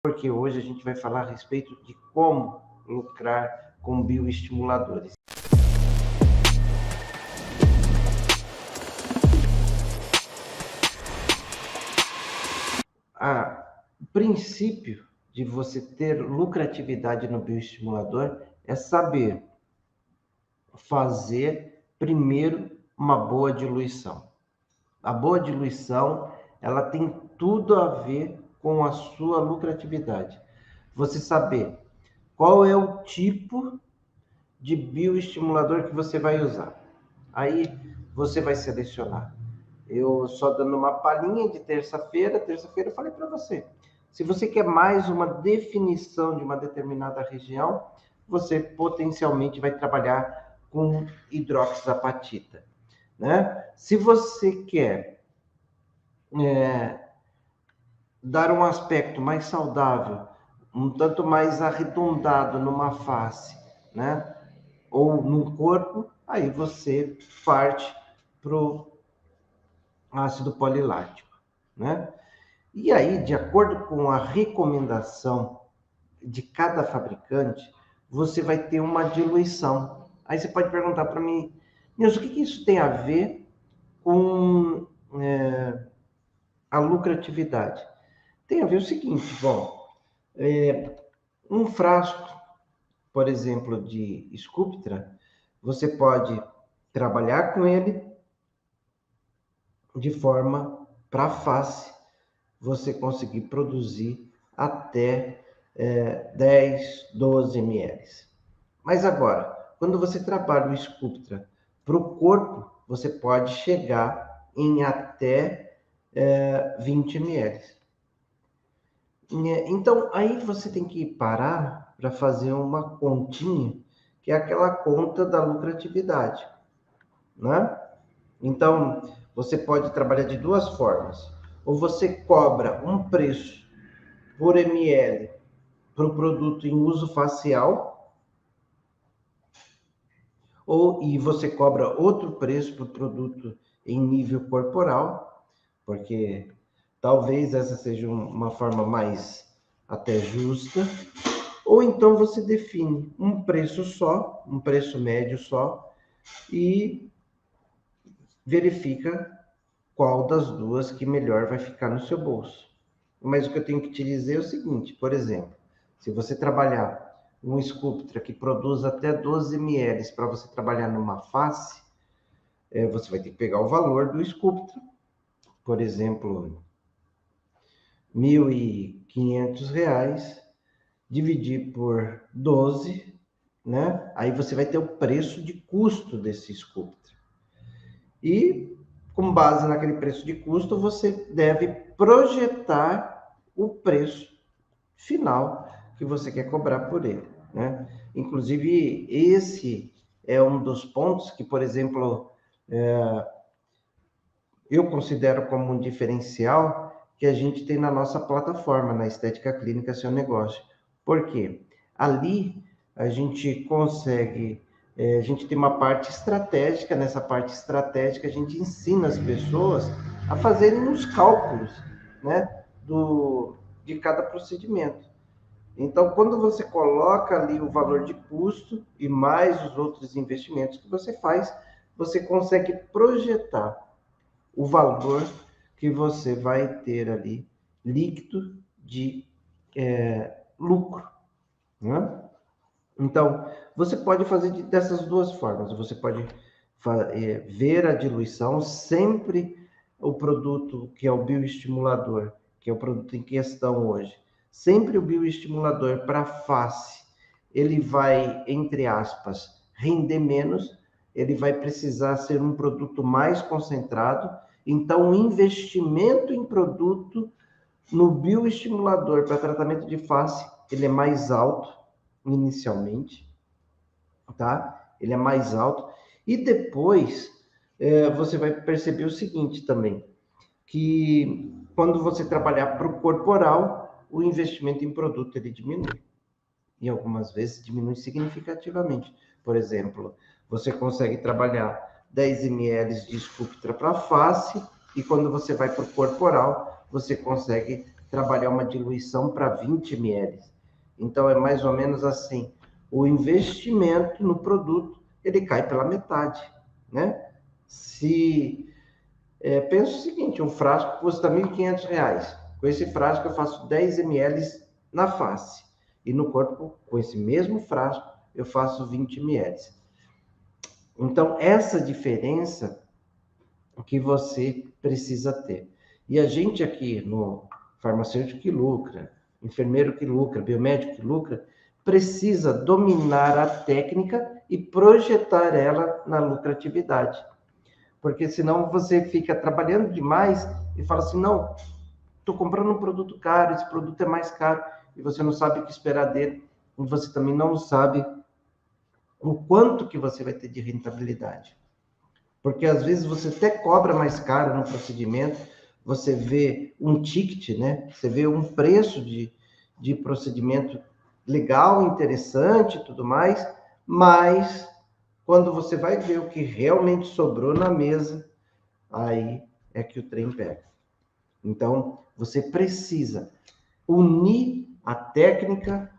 porque hoje a gente vai falar a respeito de como lucrar com bioestimuladores. O princípio de você ter lucratividade no bioestimulador é saber fazer primeiro uma boa diluição. A boa diluição, ela tem tudo a ver com a sua lucratividade. Você saber qual é o tipo de bioestimulador que você vai usar. Aí você vai selecionar. Eu só dando uma palhinha de terça-feira eu falei para você. Se você quer mais uma definição de uma determinada região, você potencialmente vai trabalhar com hidroxapatita, né? Se você quer dar um aspecto mais saudável, um tanto mais arredondado numa face, né? Ou no corpo, aí você parte para o ácido polilático, né? E aí, de acordo com a recomendação de cada fabricante, você vai ter uma diluição. Aí você pode perguntar para mim, Nilson, o que isso tem a ver com a lucratividade? Tem a ver o seguinte, bom, um frasco, por exemplo, de Sculptra, você pode trabalhar com ele de forma para face, você conseguir produzir até 10, 12 ml. Mas agora, quando você trabalha o Sculptra para o corpo, você pode chegar em até 20 ml. Então, aí você tem que parar para fazer uma continha, que é aquela conta da lucratividade, né? Então, você pode trabalhar de duas formas. Ou você cobra um preço por ml para o produto em uso facial, e você cobra outro preço para o produto em nível corporal, porque talvez essa seja uma forma mais até justa. Ou então você define um preço só, um preço médio só, e verifica qual das duas que melhor vai ficar no seu bolso. Mas o que eu tenho que te dizer é o seguinte, por exemplo, se você trabalhar um Sculptra que produz até 12 ml para você trabalhar numa face, você vai ter que pegar o valor do Sculptra, por exemplo, R$ 1.500, dividir por 12, né? Aí você vai ter o preço de custo desse Sculptra. E, com base naquele preço de custo, você deve projetar o preço final que você quer cobrar por ele, né? Inclusive, esse é um dos pontos que, por exemplo, eu considero como um diferencial que a gente tem na nossa plataforma, na Estética Clínica Seu Negócio. Por quê? Ali a gente consegue, a gente tem uma parte estratégica, nessa parte estratégica a gente ensina as pessoas a fazerem os cálculos, né, de cada procedimento. Então, quando você coloca ali o valor de custo e mais os outros investimentos que você faz, você consegue projetar o valor que você vai ter ali líquido de lucro, né? Então, você pode fazer dessas duas formas. Você pode ver a diluição, sempre o produto que é o bioestimulador, que é o produto em questão hoje, sempre o bioestimulador para face, ele vai, entre aspas, render menos, ele vai precisar ser um produto mais concentrado, então o investimento em produto no bioestimulador para tratamento de face, ele é mais alto inicialmente, tá? Ele é mais alto. E depois, você vai perceber o seguinte também, que quando você trabalhar para o corporal, o investimento em produto ele diminui. E algumas vezes diminui significativamente. Por exemplo, você consegue trabalhar 10 ml de Sculptra para face, e quando você vai para o corporal, você consegue trabalhar uma diluição para 20 ml. Então, é mais ou menos assim, o investimento no produto, ele cai pela metade, né? Pensa o seguinte, um frasco custa R$ 1.500. Com esse frasco eu faço 10 ml na face. E no corpo, com esse mesmo frasco, eu faço 20 ml. Então, essa diferença que você precisa ter. E a gente aqui no farmacêutico que lucra, enfermeiro que lucra, biomédico que lucra, precisa dominar a técnica e projetar ela na lucratividade. Porque senão você fica trabalhando demais e fala assim, não, estou comprando um produto caro, esse produto é mais caro, e você não sabe o que esperar dele, e você também não sabe o quanto que você vai ter de rentabilidade. Porque às vezes você até cobra mais caro no procedimento, você vê um ticket, né? Você vê um preço de procedimento legal, interessante e tudo mais, mas quando você vai ver o que realmente sobrou na mesa, aí é que o trem pega. Então, você precisa unir a técnica,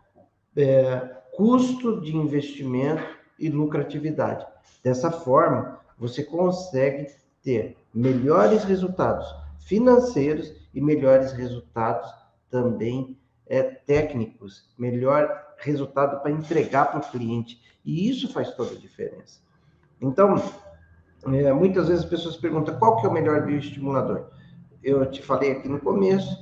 custo de investimento e lucratividade. Dessa forma, você consegue ter melhores resultados financeiros e melhores resultados também técnicos, melhor resultado para entregar para o cliente. E isso faz toda a diferença. Então, muitas vezes as pessoas perguntam qual que é o melhor bioestimulador. Eu te falei aqui no começo,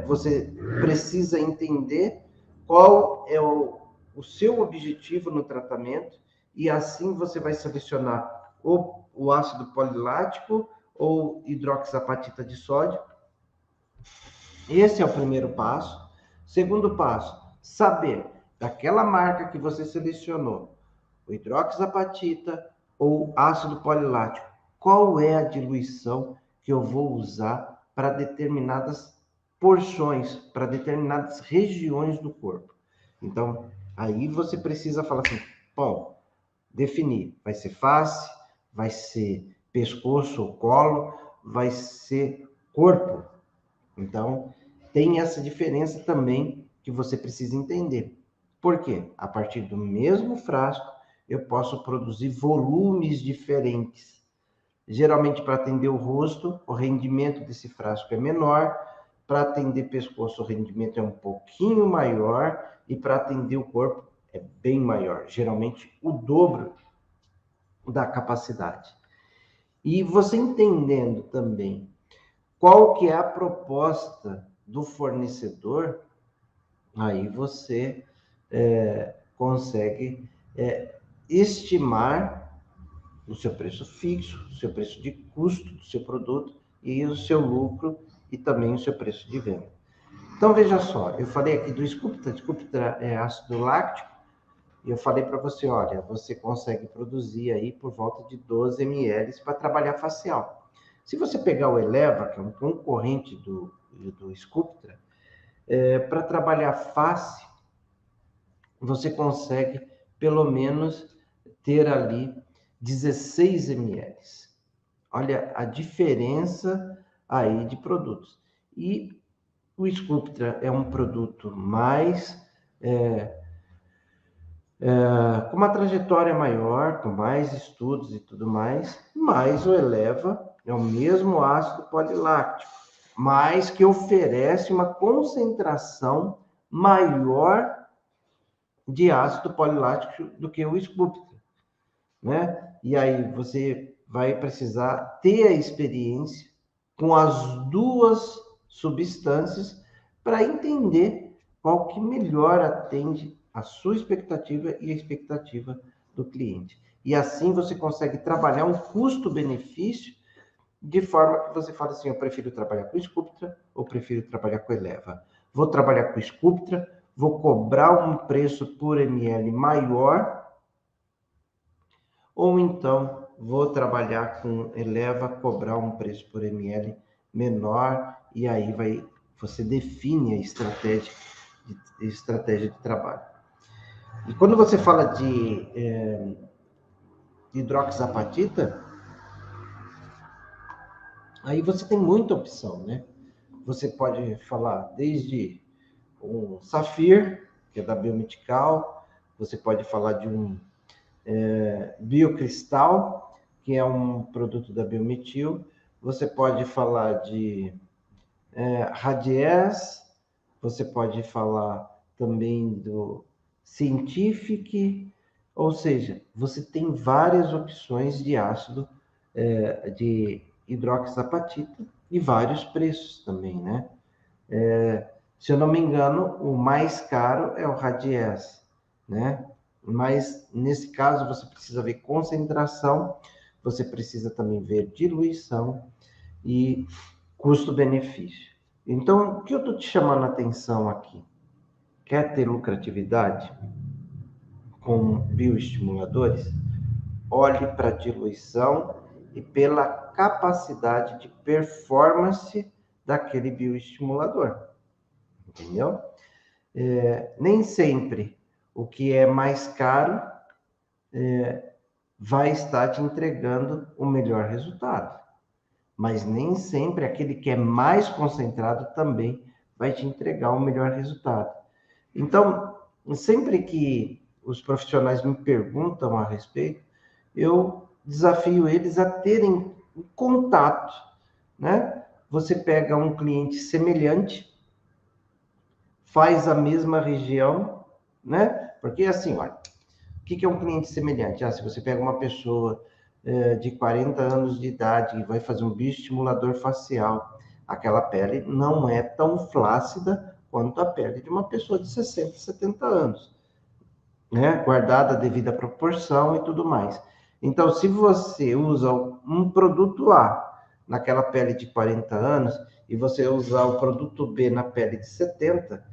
você precisa entender qual é o seu objetivo no tratamento e assim você vai selecionar o ácido polilático ou hidroxapatita de sódio. Esse é o primeiro passo. Segundo passo, saber daquela marca que você selecionou, o hidroxapatita ou ácido polilático, qual é a diluição que eu vou usar para determinadas porções, para determinadas regiões do corpo. Então, aí você precisa falar assim, bom, definir, vai ser face, vai ser pescoço ou colo, vai ser corpo. Então, tem essa diferença também que você precisa entender. Por quê? A partir do mesmo frasco, eu posso produzir volumes diferentes. Geralmente, para atender o rosto, o rendimento desse frasco é menor. Para atender pescoço, o rendimento é um pouquinho maior. E para atender o corpo, é bem maior. Geralmente, o dobro da capacidade. E você entendendo também qual que é a proposta do fornecedor, aí você consegue estimar o seu preço fixo, o seu preço de custo do seu produto e o seu lucro e também o seu preço de venda. Então, veja só, eu falei aqui do Sculptra é ácido láctico, e eu falei para você, olha, você consegue produzir aí por volta de 12 ml para trabalhar facial. Se você pegar o Eleva, que é um concorrente do Sculptra, para trabalhar face, você consegue pelo menos ter ali 16 ml. Olha a diferença aí de produtos. E o Sculptra é um produto mais com uma trajetória maior, com mais estudos e tudo mais, mas o Eleva é o mesmo ácido poliláctico, mas que oferece uma concentração maior de ácido polilático do que o Sculptra, né? E aí você vai precisar ter a experiência com as duas substâncias para entender qual que melhor atende a sua expectativa e a expectativa do cliente. E assim você consegue trabalhar um custo-benefício de forma que você fala assim, eu prefiro trabalhar com Sculptra ou prefiro trabalhar com Eleva. Vou trabalhar com Sculptra, vou cobrar um preço por ml maior, ou então vou trabalhar com Eleva, cobrar um preço por ml menor, e aí você define a estratégia de trabalho. E quando você fala de hidroxapatita, aí você tem muita opção, né? você pode falar desde um Safir, que é da Biomedical, você pode falar de um Biocristal, que é um produto da Biometil, você pode falar de Radies, você pode falar também do Scientific, ou seja, você tem várias opções de ácido de hidroxapatita e vários preços também, né? Se eu não me engano, o mais caro é o Radies, né? Mas nesse caso você precisa ver concentração, você precisa também ver diluição e custo-benefício. Então, o que eu estou te chamando a atenção aqui? Quer ter lucratividade com bioestimuladores? Olhe para a diluição e pela capacidade de performance daquele bioestimulador, entendeu? Nem sempre o que é mais caro vai estar te entregando o melhor resultado, mas nem sempre aquele que é mais concentrado também vai te entregar o melhor resultado. Então, sempre que os profissionais me perguntam a respeito, eu desafio eles a terem contato, né? Você pega um cliente semelhante, faz a mesma região, né? Porque assim, olha, o que é um cliente semelhante? Se você pega uma pessoa de 40 anos de idade e vai fazer um bioestimulador facial, aquela pele não é tão flácida quanto a pele de uma pessoa de 60, 70 anos, né? Guardada a devida proporção e tudo mais. Então, se você usa um produto A naquela pele de 40 anos e você usar o produto B na pele de 70,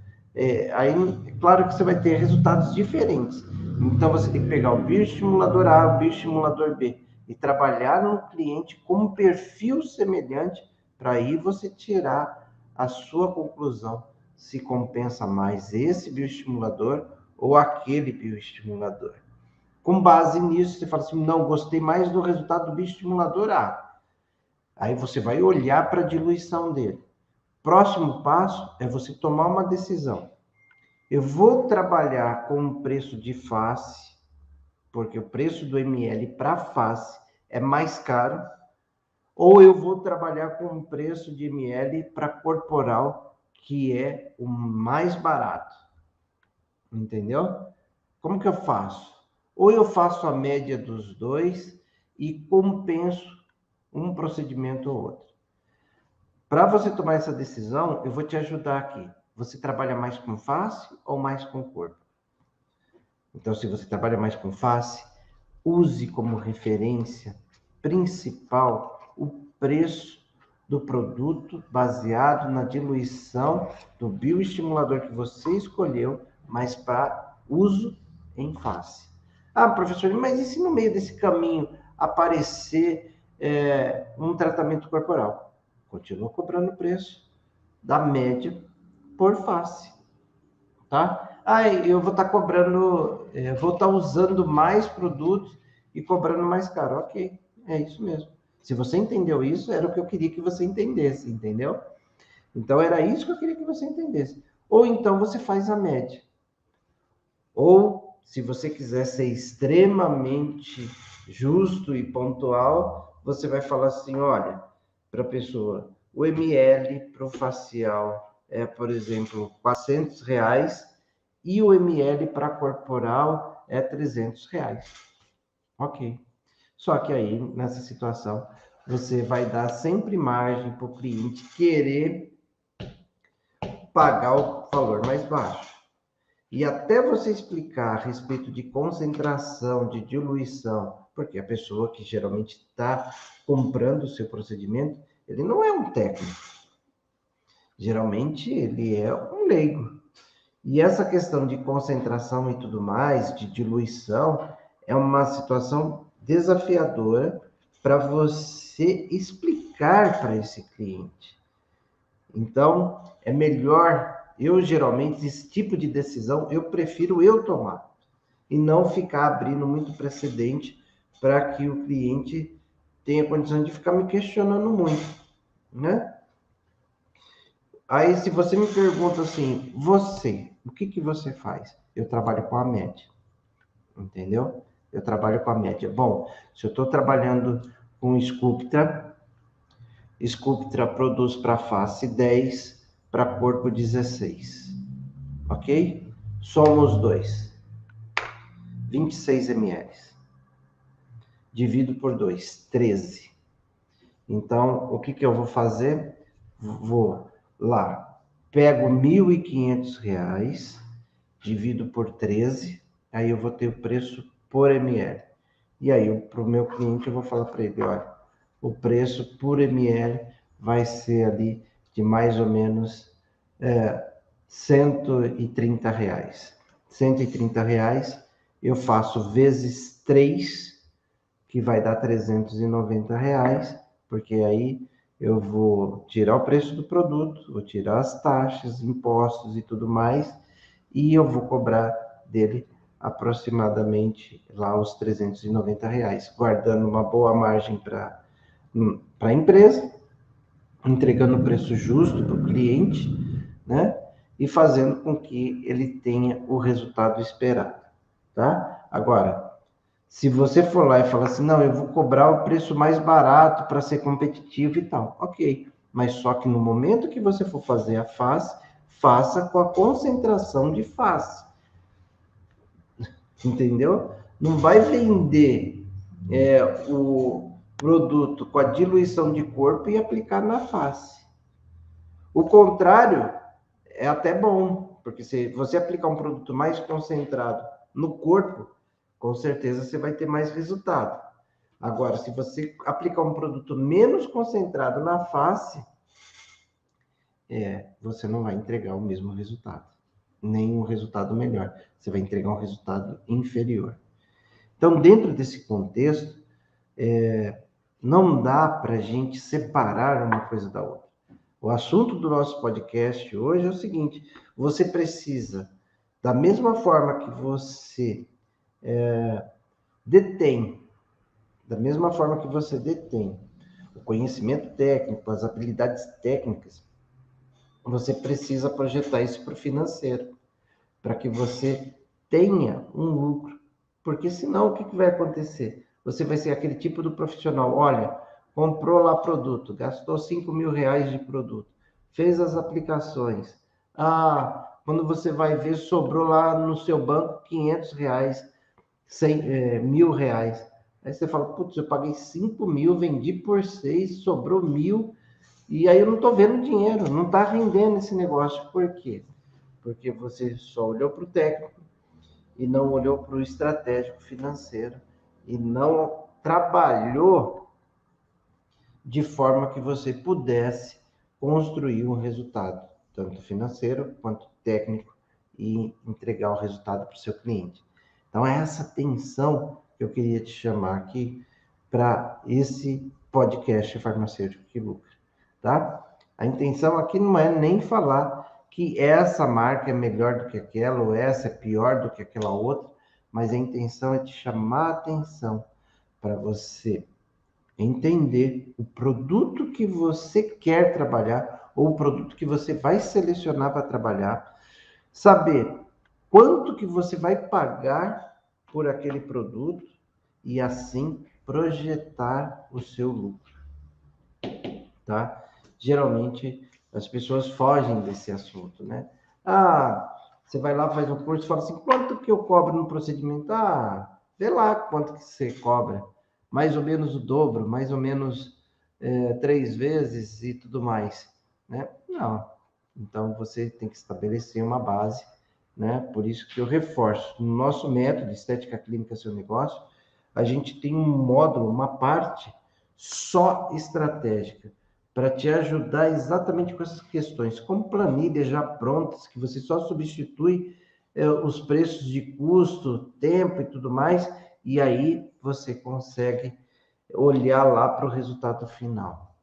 aí é claro que você vai ter resultados diferentes. Então, você tem que pegar o bioestimulador A, o bioestimulador B e trabalhar no cliente com um perfil semelhante para aí você tirar a sua conclusão se compensa mais esse bioestimulador ou aquele bioestimulador. Com base nisso, você fala assim, não, gostei mais do resultado do bioestimulador A. Aí você vai olhar para a diluição dele. Próximo passo é você tomar uma decisão. Eu vou trabalhar com um preço de face, porque o preço do ml para face é mais caro, ou eu vou trabalhar com um preço de ml para corporal, que é o mais barato. Entendeu? Como que eu faço? Ou eu faço a média dos dois e compenso um procedimento ou outro. Para você tomar essa decisão, eu vou te ajudar aqui. Você trabalha mais com face ou mais com corpo? Então, se você trabalha mais com face, use como referência principal o preço do produto baseado na diluição do bioestimulador que você escolheu, mas para uso em face. Professor, mas e se no meio desse caminho aparecer um tratamento corporal? Continua cobrando o preço da média por face, tá? Eu vou estar cobrando, vou estar usando mais produtos e cobrando mais caro. Ok, é isso mesmo. Se você entendeu isso, era o que eu queria que você entendesse, entendeu? Então, era isso que eu queria que você entendesse. Ou então você faz a média. Ou, se você quiser ser extremamente justo e pontual, você vai falar assim, olha, para a pessoa, o ml para o facial é, por exemplo, R$ 400 e o ml para corporal é R$ 300. Ok. Só que aí, nessa situação, você vai dar sempre margem para o cliente querer pagar o valor mais baixo. E até você explicar a respeito de concentração, de diluição, porque a pessoa que geralmente está comprando o seu procedimento, ele não é um técnico. Geralmente ele é um leigo. E essa questão de concentração e tudo mais, de diluição, é uma situação desafiadora para você explicar para esse cliente. Então, é melhor, eu geralmente, esse tipo de decisão, eu prefiro eu tomar. E não ficar abrindo muito precedente para que o cliente tenha condição de ficar me questionando muito, né? Aí, se você me pergunta assim, o que que você faz? Eu trabalho com a média, entendeu? Eu trabalho com a média. Bom, se eu estou trabalhando com Sculptra produz para face 10, para corpo 16, ok? Somos 2, 26 ml. Divido por 2, 13. Então, o que que eu vou fazer? Vou lá, pego R$ 1.500, divido por 13, aí eu vou ter o preço por ml. E aí, para o meu cliente, eu vou falar para ele, olha, o preço por ml vai ser ali de mais ou menos R$ 130. R$ 130, eu faço vezes 3, que vai dar R$ 390, porque aí eu vou tirar o preço do produto, vou tirar as taxas, impostos e tudo mais, e eu vou cobrar dele aproximadamente lá os R$ 390, guardando uma boa margem para a empresa, entregando o preço justo para o cliente, né? E fazendo com que ele tenha o resultado esperado, tá? Agora, se você for lá e falar assim, não, eu vou cobrar o preço mais barato para ser competitivo e tal, ok. Mas só que no momento que você for fazer a face, faça com a concentração de face, entendeu? Não vai vender o produto com a diluição de corpo e aplicar na face. O contrário é até bom, porque se você aplicar um produto mais concentrado no corpo, com certeza você vai ter mais resultado. Agora, se você aplicar um produto menos concentrado na face, você não vai entregar o mesmo resultado, nem um resultado melhor. Você vai entregar um resultado inferior. Então, dentro desse contexto, não dá para a gente separar uma coisa da outra. O assunto do nosso podcast hoje é o seguinte: você precisa, da mesma forma que você detém, da mesma forma que você detém o conhecimento técnico, as habilidades técnicas, você precisa projetar isso para o financeiro, para que você tenha um lucro. Porque senão, o que vai acontecer? Você vai ser aquele tipo do profissional, olha, comprou lá produto, gastou R$ 5.000 de produto, fez as aplicações. Quando você vai ver, sobrou lá no seu banco R$ 500, R$ 1.000. Aí você fala, putz, eu paguei 5.000, vendi por 6, sobrou 1.000, e aí eu não estou vendo dinheiro, não está rendendo esse negócio. Por quê? Porque você só olhou para o técnico e não olhou para o estratégico financeiro e não trabalhou de forma que você pudesse construir um resultado, tanto financeiro quanto técnico, e entregar o resultado para o seu cliente. Então, é essa atenção que eu queria te chamar aqui para esse podcast Farmacêutico que Lucra, tá? A intenção aqui não é nem falar que essa marca é melhor do que aquela, ou essa é pior do que aquela outra, mas a intenção é te chamar a atenção para você entender o produto que você quer trabalhar, ou o produto que você vai selecionar para trabalhar, saber quanto que você vai pagar por aquele produto e assim projetar o seu lucro, tá? Geralmente as pessoas fogem desse assunto, né? Você vai lá, faz um curso e fala assim, quanto que eu cobro no procedimento? Vê lá quanto que você cobra. Mais ou menos o dobro, mais ou menos 3 vezes e tudo mais, né? Não. Então, você tem que estabelecer uma base, né? Por isso que eu reforço. No nosso método, Estética Clínica Seu Negócio, a gente tem um módulo, uma parte só estratégica, para te ajudar exatamente com essas questões, com planilhas já prontas, que você só substitui os preços de custo, tempo e tudo mais, e aí você consegue olhar lá para o resultado final,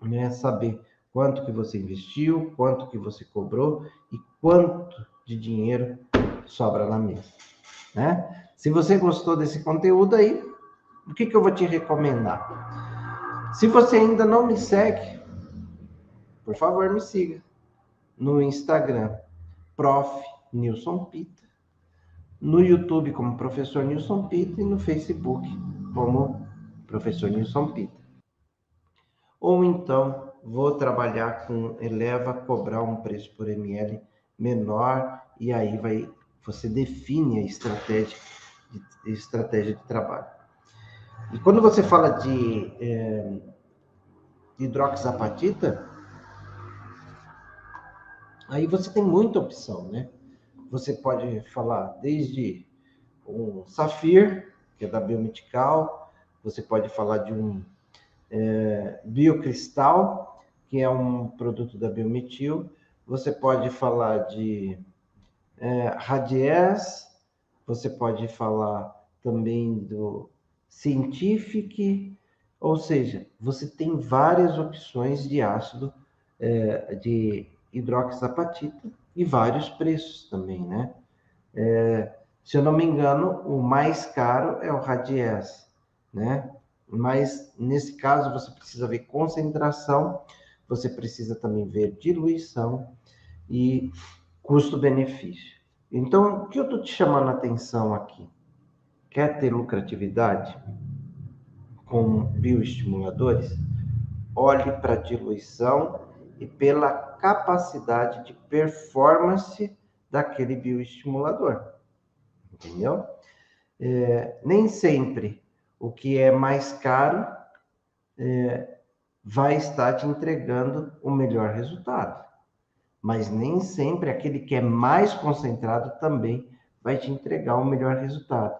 né? Saber quanto que você investiu, quanto que você cobrou e quanto de dinheiro sobra na mesa, né? Se você gostou desse conteúdo aí, o que eu vou te recomendar? Se você ainda não me segue, por favor, me siga. no Instagram, Prof. Nilson Pita, no YouTube como Professor Nilson Pita e no Facebook como Professor Nilson Pita. Ou então, vou trabalhar com Eleva, cobrar um preço por ml menor, e aí você define a estratégia de trabalho. E quando você fala de hidroxapatita, aí você tem muita opção, né? Você pode falar desde um Safir, que é da Biomedical, você pode falar de um Biocristal, que é um produto da Biometil, você pode falar de Radies, você pode falar também do Scientific, ou seja, você tem várias opções de ácido de hidroxapatita e vários preços também, né? Se eu não me engano, o mais caro é o Radies, né? Mas nesse caso você precisa ver concentração, você precisa também ver diluição e custo-benefício. Então, o que eu estou te chamando a atenção aqui? Quer ter lucratividade com bioestimuladores? Olhe para a diluição e pela capacidade de performance daquele bioestimulador. Entendeu? Nem sempre o que é mais caro vai estar te entregando o melhor resultado. Mas nem sempre aquele que é mais concentrado também vai te entregar o melhor resultado.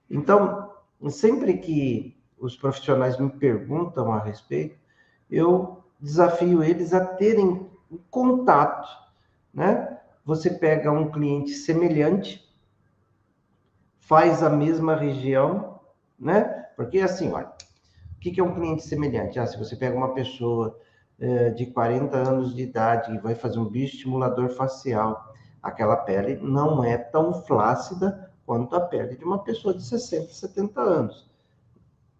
Então, sempre que os profissionais me perguntam a respeito, eu desafio eles a terem contato, né? Você pega um cliente semelhante, faz a mesma região, né? Porque assim, olha, o que é um cliente semelhante? Se você pega uma pessoa de 40 anos de idade e vai fazer um bioestimulador facial, aquela pele não é tão flácida quanto a pele de uma pessoa de 60, 70 anos,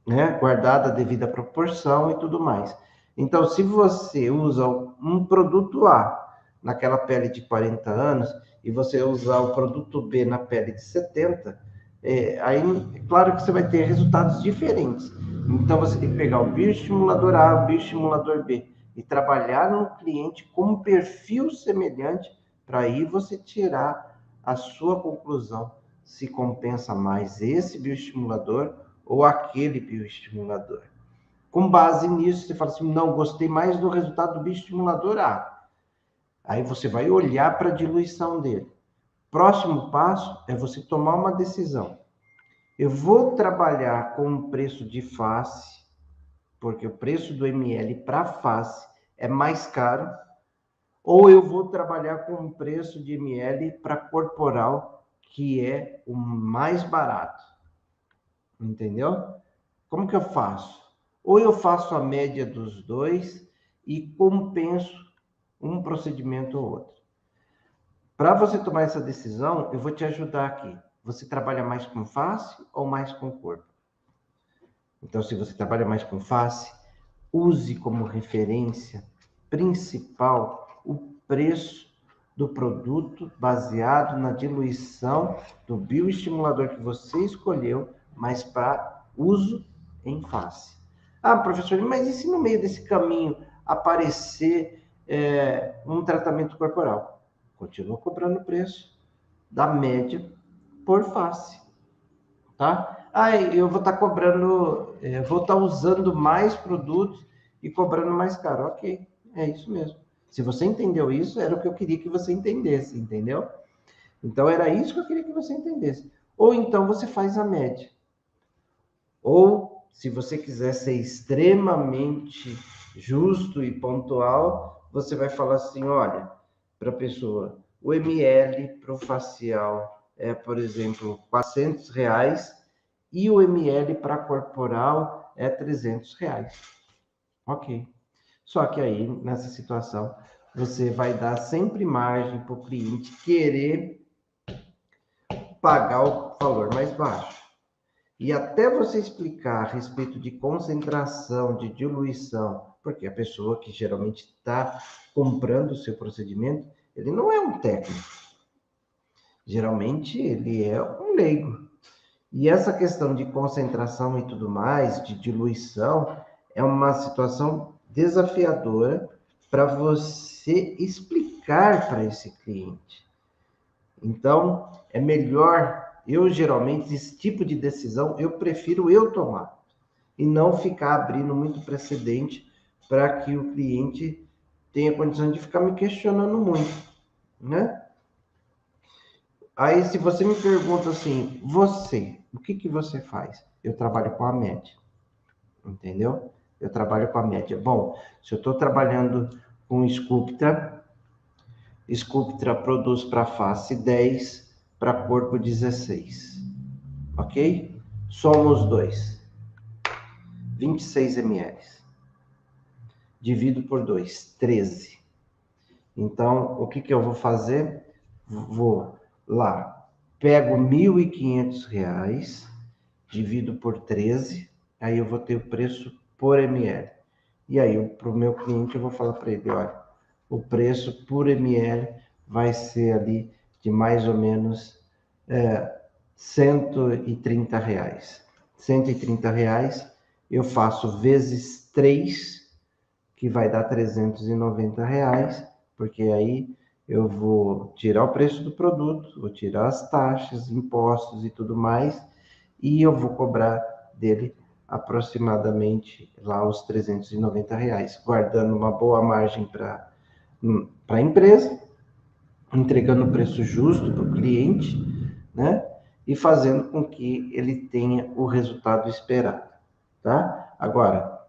né? Guardada a devida proporção e tudo mais. Então, se você usa um produto A naquela pele de 40 anos e você usar o produto B na pele de 70, aí é claro que você vai ter resultados diferentes. Então, você tem que pegar o bioestimulador A, o bioestimulador B e trabalhar no cliente com um perfil semelhante para aí você tirar a sua conclusão se compensa mais esse bioestimulador ou aquele bioestimulador. Com base nisso, você fala assim, não, gostei mais do resultado do bioestimulador A. Aí você vai olhar para a diluição dele. Próximo passo é você tomar uma decisão. Eu vou trabalhar com um preço de face, porque o preço do ml para face é mais caro, ou eu vou trabalhar com um preço de ml para corporal, que é o mais barato. Entendeu? Como que eu faço? Ou eu faço a média dos dois e compenso um procedimento ou outro. Para você tomar essa decisão, eu vou te ajudar aqui. Você trabalha mais com face ou mais com corpo? Então, se você trabalha mais com face, use como referência principal o preço do produto baseado na diluição do bioestimulador que você escolheu, mas para uso em face. Professor, mas e se no meio desse caminho aparecer um tratamento corporal? Continua cobrando o preço da média por face, tá? Eu vou estar cobrando, vou estar usando mais produtos e cobrando mais caro. Ok, é isso mesmo. Se você entendeu isso, era o que eu queria que você entendesse, entendeu? Então, era isso que eu queria que você entendesse. Ou então você faz a média. Ou, se você quiser ser extremamente justo e pontual, você vai falar assim, olha, para a pessoa, o ml para o facial é, por exemplo, R$400 e o ml para corporal é R$300. Ok. Só que aí, nessa situação, você vai dar sempre margem para o cliente querer pagar o valor mais baixo. E até você explicar a respeito de concentração, de diluição, porque a pessoa que geralmente está comprando o seu procedimento, ele não é um técnico. Geralmente, ele é um leigo. E essa questão de concentração e tudo mais, de diluição, é uma situação desafiadora para você explicar para esse cliente. Então, é melhor, eu geralmente, esse tipo de decisão, eu prefiro eu tomar. E não ficar abrindo muito precedente para que o cliente tenha condição de ficar me questionando muito, né? Aí, se você me pergunta assim, o que você faz? Eu trabalho com a média, entendeu? Eu trabalho com a média. Bom, se eu estou trabalhando com Sculptra produz para face 10, para corpo 16, ok? Somos 2, 26 ml. Divido por 2, 13. Então, o que eu vou fazer? Vou lá, pego R$ 1.500, divido por 13, aí eu vou ter o preço por ml. E aí, para o meu cliente, eu vou falar para ele, olha, o preço por ml vai ser ali de mais ou menos R$130. R$130 eu faço vezes 3, que vai dar R$390, porque aí eu vou tirar o preço do produto, vou tirar as taxas, impostos e tudo mais, e eu vou cobrar dele aproximadamente lá os R$390, guardando uma boa margem para a empresa, entregando o preço justo para o cliente, né? E fazendo com que ele tenha o resultado esperado, tá? Agora,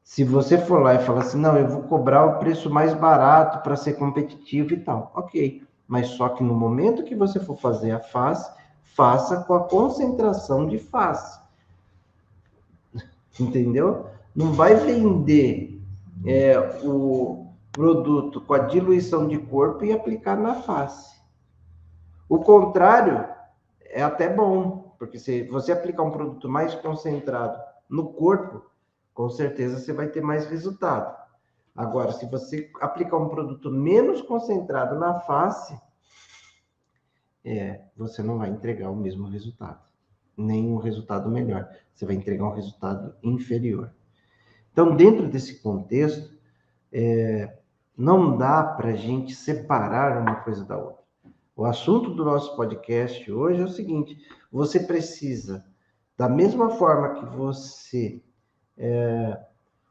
se você for lá e falar assim, não, eu vou cobrar o preço mais barato para ser competitivo e tal, ok. Mas só que no momento que você for fazer a face, faça com a concentração de face. Entendeu? Não vai vender o produto com a diluição de corpo e aplicar na face. O contrário é até bom, porque se você aplicar um produto mais concentrado no corpo, com certeza você vai ter mais resultado. Agora, se você aplicar um produto menos concentrado na face, você não vai entregar o mesmo resultado, nem um resultado melhor. Você vai entregar um resultado inferior. Então, dentro desse contexto, não dá para a gente separar uma coisa da outra. O assunto do nosso podcast hoje é o seguinte: você precisa, da mesma forma que você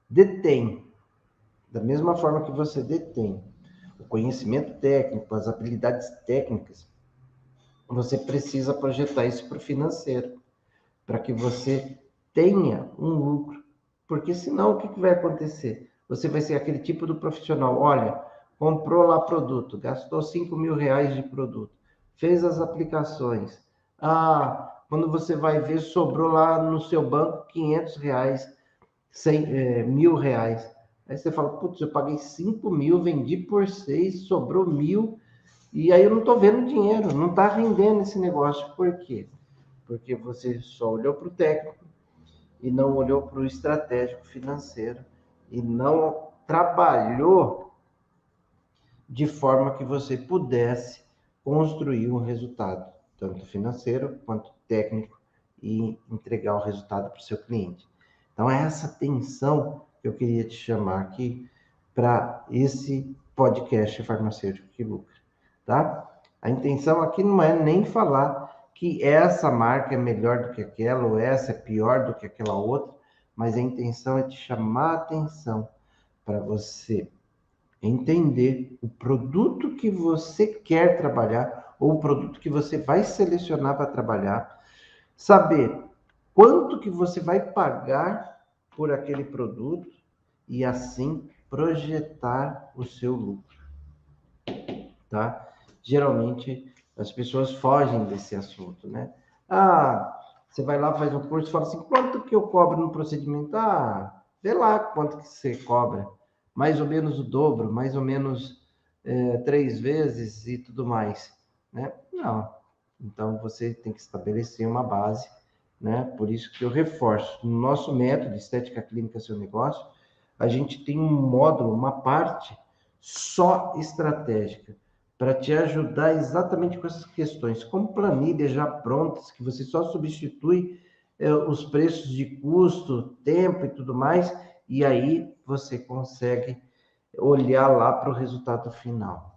detém, o conhecimento técnico, as habilidades técnicas, você precisa projetar isso para o financeiro, para que você tenha um lucro. Porque senão, o que vai acontecer? Você vai ser aquele tipo do profissional, olha, comprou lá produto, gastou R$5.000 de produto, fez as aplicações. Quando você vai ver, sobrou lá no seu banco R$500, R$1.000. Aí você fala, putz, eu paguei 5.000, vendi por 6, sobrou 1.000, e aí eu não estou vendo dinheiro, não está rendendo esse negócio. Por quê? Porque você só olhou para o técnico e não olhou para o estratégico financeiro e não trabalhou de forma que você pudesse construir um resultado, tanto financeiro quanto técnico, e entregar o resultado para o seu cliente. Então, é essa atenção que eu queria te chamar aqui para esse podcast Farmacêutico que Lucra, tá? A intenção aqui não é nem falar que essa marca é melhor do que aquela, ou essa é pior do que aquela outra, mas a intenção é te chamar a atenção para você entender o produto que você quer trabalhar, ou o produto que você vai selecionar para trabalhar, saber quanto que você vai pagar por aquele produto e assim projetar o seu lucro, tá? Geralmente as pessoas fogem desse assunto, né? Você vai lá, faz um curso e fala assim, quanto que eu cobro no procedimento? Vê lá quanto que você cobra. Mais ou menos o dobro, mais ou menos 3 vezes e tudo mais, né? Não. Então, você tem que estabelecer uma base, né? Por isso que eu reforço. No nosso método, Estética Clínica Seu Negócio, a gente tem um módulo, uma parte só estratégica, para te ajudar exatamente com essas questões, com planilhas já prontas, que você só substitui os preços de custo, tempo e tudo mais, e aí você consegue olhar lá para o resultado final.